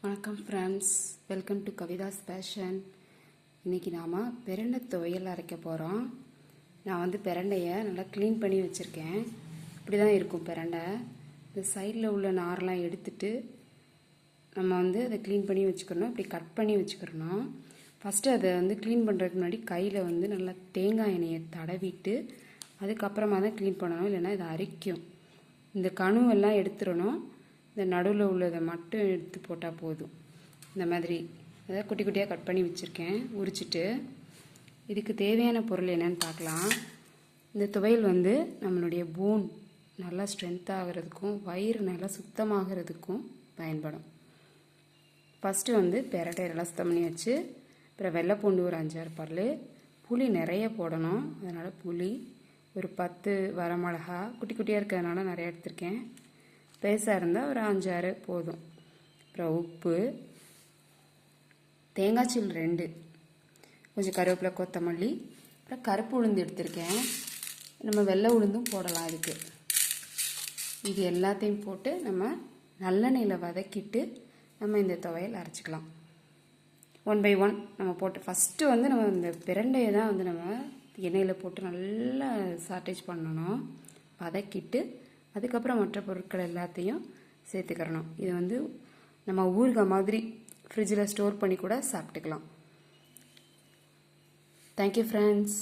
வணக்கம் friends, welcome to Kavidas fashion. இன்றைக்கி நாம் பிரண்டை துவையல் அரைக்க போகிறோம். நான் பிரண்டையை நல்லா க்ளீன் பண்ணி வச்சுருக்கேன். இப்படி தான் இருக்கும் பிரண்டை. இந்த சைடில் உள்ள நாரெலாம் எடுத்துட்டு நம்ம அதை க்ளீன் பண்ணி வச்சுக்கணும். இப்படி கட் பண்ணி வச்சுக்கிறணும். ஃபஸ்ட்டு அதை க்ளீன் பண்ணுறதுக்கு முன்னாடி கையில் நல்லா தேங்காய் எண்ணெயை தடவிட்டு அதுக்கப்புறமா தான் க்ளீன் பண்ணணும், இல்லைன்னா இதை அரிக்கும். இந்த கணுவெல்லாம் எடுத்துடணும். இந்த நடுவில் உள்ளதை மட்டும் எடுத்து போட்டால் போதும். இந்த மாதிரி அதை குட்டி குட்டியாக கட் பண்ணி வச்சுருக்கேன். உரிச்சிட்டு இதுக்கு தேவையான பொருள் என்னென்னு பார்க்கலாம். இந்த துவையல் நம்மளுடைய போன் நல்லா ஸ்ட்ரென்த் ஆகிறதுக்கும் வயிறு நல்லா சுத்தமாகிறதுக்கும் பயன்படும். ஃபஸ்ட்டு பிரண்டையெல்லாம் சுத்தம் பண்ணி வச்சு அப்புறம் வெள்ளைப்பூண்டு ஒரு 5-6 பல், புளி நிறைய போடணும். அதனால் புளி ஒரு 10 வரமிளகா, குட்டி குட்டியாக இருக்கிறதுனால நிறையா எடுத்திருக்கேன். பெருசாக இருந்தால் ஒரு 5-6 போதும். அப்புறம் உப்பு, தேங்காய்ச்சீல் 2, கொஞ்சம் கருவேப்பிலை, கொத்தமல்லி, அப்புறம் கருப்பு உளுந்து எடுத்திருக்கேன். நம்ம வெள்ளை உளுந்தும் போடலாம் இதுக்கு. இது எல்லாத்தையும் போட்டு நம்ம நல்லெண்ணெயில் வதக்கிட்டு நம்ம இந்த துவையல் அரைச்சிக்கலாம். 1 by 1 நம்ம போட்டு ஃபஸ்ட்டு நம்ம இந்த பிரண்டையை தான் நம்ம எண்ணெயில் போட்டு நல்லா சாட்டேஜ் பண்ணணும், வதக்கிட்டு அதுக்கப்புறம் மற்ற பொருட்கள் எல்லாத்தையும் சேர்த்துக்கிறணும். இது நம்ம ஊறுகாய் மாதிரி ஃப்ரிட்ஜில் ஸ்டோர் பண்ணி கூட சாப்பிட்டுக்கலாம். Thank you friends.